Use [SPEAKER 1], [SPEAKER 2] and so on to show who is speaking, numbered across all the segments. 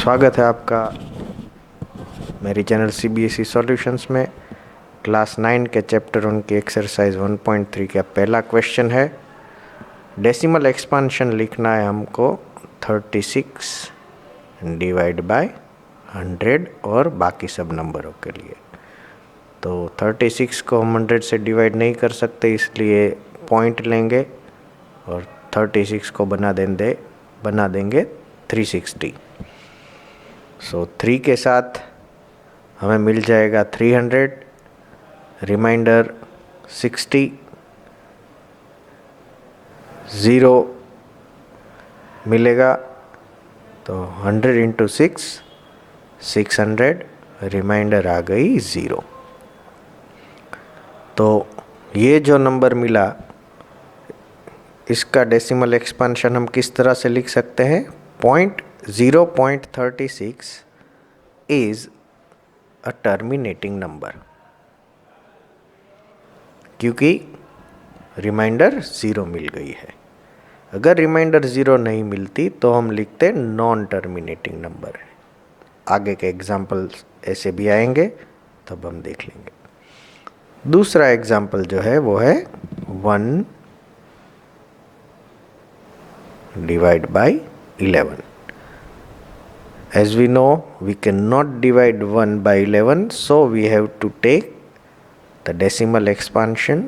[SPEAKER 1] स्वागत है आपका मेरी चैनल CBSE सॉल्यूशंस में। क्लास 9 के चैप्टर 1 की एक्सरसाइज 1.3 का पहला क्वेश्चन है। डेसिमल एक्सपांशन लिखना है हमको 36 डिवाइड बाय 100 और बाकी सब नंबरों के लिए। तो 36 को हम 100 से डिवाइड नहीं कर सकते, इसलिए पॉइंट लेंगे और 36 को बना देंगे 360। सो 3 के साथ हमें मिल जाएगा 300, रिमाइंडर 60, 0 मिलेगा तो 100 इंटू 6 600, रिमाइंडर आ गई 0। तो ये जो नंबर मिला इसका डेसिमल एक्सपांशन हम किस तरह से लिख सकते हैं? 0.36 इज अ टर्मिनेटिंग नंबर, क्योंकि रिमाइंडर 0 मिल गई है। अगर रिमाइंडर 0 नहीं मिलती तो हम लिखते नॉन टर्मिनेटिंग नंबर है। आगे के एग्जाम्पल्स ऐसे भी आएंगे, तब हम देख लेंगे। दूसरा एग्जाम्पल जो है वो है 1 divide by 11। As we know, we cannot divide 1 by 11, so we have to take the decimal expansion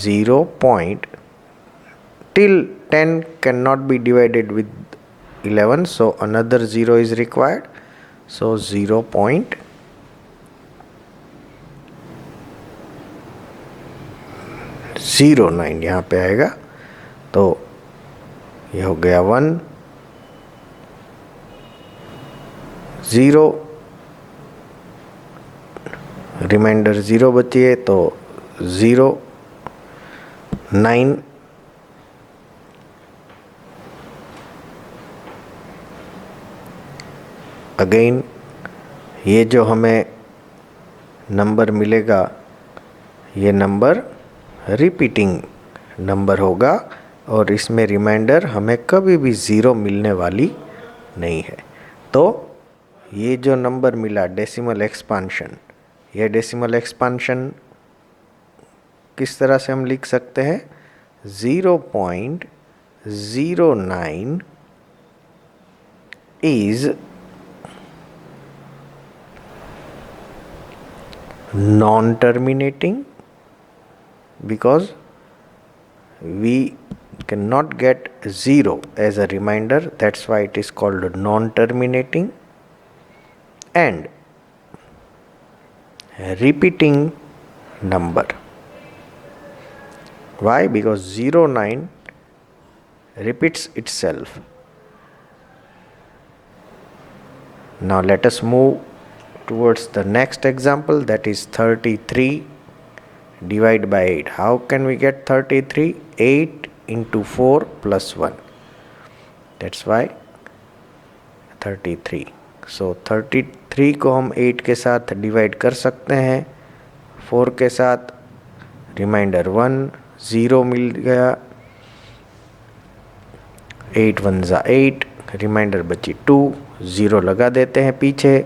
[SPEAKER 1] 0 point till 10 cannot be divided with 11, so another 0 is required. So 0.09 यहाँ पे आएगा। तो ये हो गया 1 0, रिमाइंडर 0 बची है तो 0 9 अगेन ये जो हमें नंबर मिलेगा ये नंबर रिपीटिंग नंबर होगा और इसमें रिमाइंडर हमें कभी भी 0 मिलने वाली नहीं है। तो ये जो नंबर मिला डेसिमल एक्सपांशन, ये डेसिमल एक्सपांशन किस तरह से हम लिख सकते हैं? 0.09 is non terminating because we cannot get 0 as a reminder, that's why it is called non-terminating, and repeating number. Why? Because 09 repeats itself. Now let us move towards the next example, that is 33 divide by 8. How can we get 33? 8 into 4 plus 1. That's why 33. So 33 को हम 8 के साथ divide कर सकते हैं, 4 के साथ, reminder 1, 0 मिल गया, 8 1 ज़ा 8, रिमाइंडर बची 2, 0 लगा देते हैं पीछे,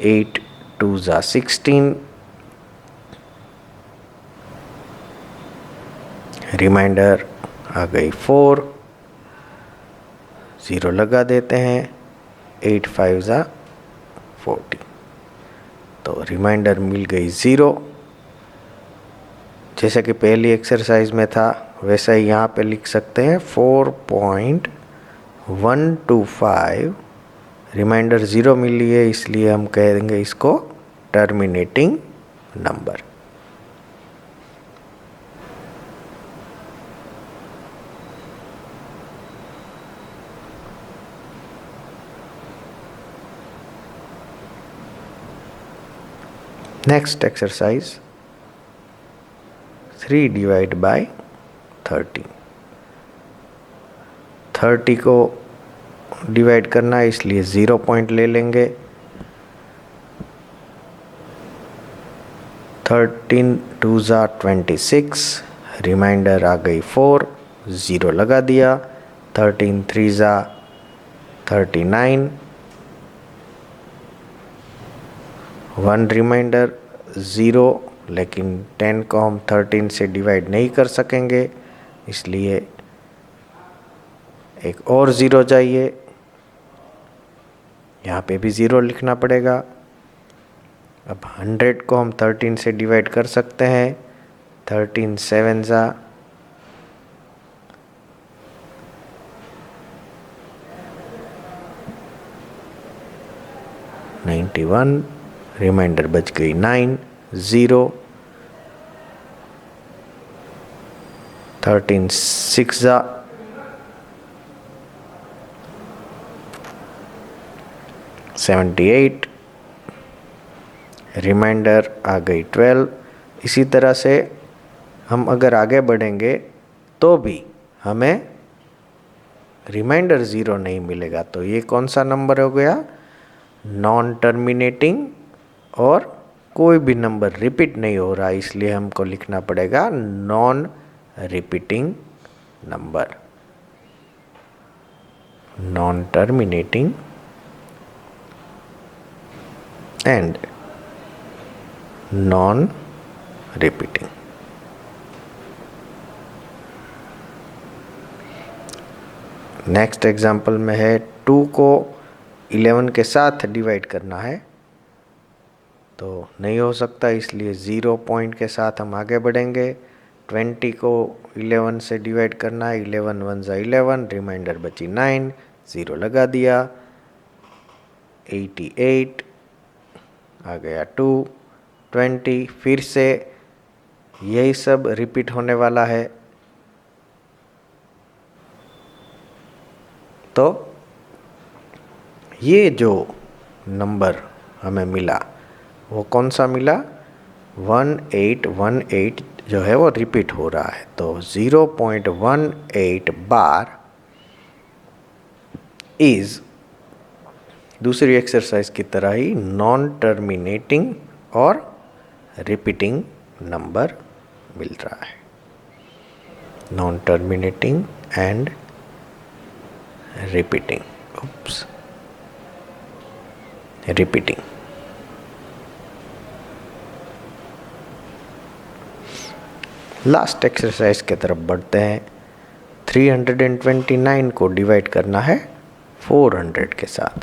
[SPEAKER 1] 8 2 ज़ा 16, रिमाइंडर आ गई 4, 0 लगा देते हैं, 8 5 ज़ा 40, तो रिमाइंडर मिल गई 0। जैसा कि पहली एक्सरसाइज में था वैसा ही यहाँ पे लिख सकते हैं 4.125, रिमाइंडर 0 मिली है इसलिए हम कह देंगे इसको terminating number. Next exercise 3 divide by 30। 30 को डिवाइड करना है इसलिए 0 पॉइंट ले लेंगे। 13 2 ज़ा 26, रिमाइंडर आ गई 4, 0 लगा दिया। 13 3 ज़ा 39, 1 रिमाइंडर 0, लेकिन 10 को हम 13 से डिवाइड नहीं कर सकेंगे, इसलिए एक और 0 चाहिए। यहाँ पे भी 0 लिखना पड़ेगा। अब 100 को हम 13 से डिवाइड कर सकते हैं। 13 7 जा 91, रिमाइंडर बच गई 9, 0, 13 6 जा 78, रिमाइंडर आ गई 12। इसी तरह से हम अगर आगे बढ़ेंगे तो भी हमें रिमाइंडर 0 नहीं मिलेगा। तो ये कौन सा नंबर हो गया? नॉन टर्मिनेटिंग, और कोई भी नंबर रिपीट नहीं हो रहा, इसलिए हमको लिखना पड़ेगा non repeating number, non terminating and non repeating. Next example में है 2 को 11 के साथ डिवाइड करना है, तो नहीं हो सकता, इसलिए 0 पॉइंट के साथ हम आगे बढ़ेंगे। 20 को 11 से डिवाइड करना है, 11 1 जा 11, रिमाइंडर बची 9, 0 लगा दिया। 88 आ गया 2, 20, फिर से यही सब रिपीट होने वाला है। तो ये जो नंबर हमें मिला वो कौन सा मिला? 1818 जो है वो रिपीट हो रहा है। तो 0.18 बार इज दूसरी एक्सरसाइज की तरह ही नॉन टर्मिनेटिंग और रिपीटिंग नंबर मिल रहा है। Non terminating and repeating, repeating. Last exercise की तरफ बढ़ते हैं। 329 को डिवाइड करना है 400 के साथ।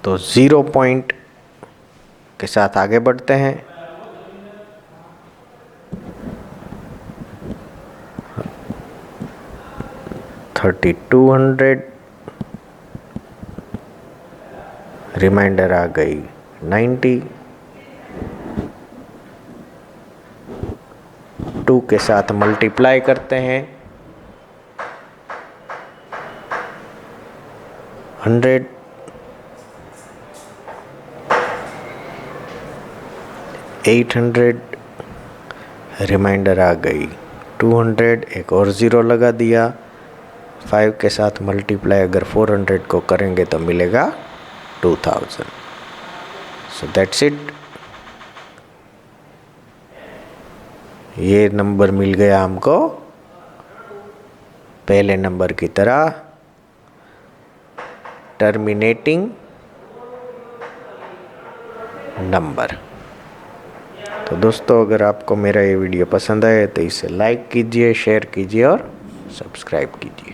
[SPEAKER 1] तो 0 पॉइंट के साथ आगे बढ़ते हैं। $3200, रिमाइंडर आ गई 90, 2 के साथ मल्टीप्लाई करते हैं 100, 800, रिमाइंडर आ गई 200, एक और 0 लगा दिया। 5 के साथ मल्टीप्लाई अगर 400 को करेंगे तो मिलेगा 2000। So that's it. ये नंबर मिल गया हमको पहले नंबर की तरह, टर्मिनेटिंग नंबर। तो दोस्तों, अगर आपको मेरा ये वीडियो पसंद आए तो इसे लाइक कीजिए, शेयर कीजिए और सब्सक्राइब कीजिए।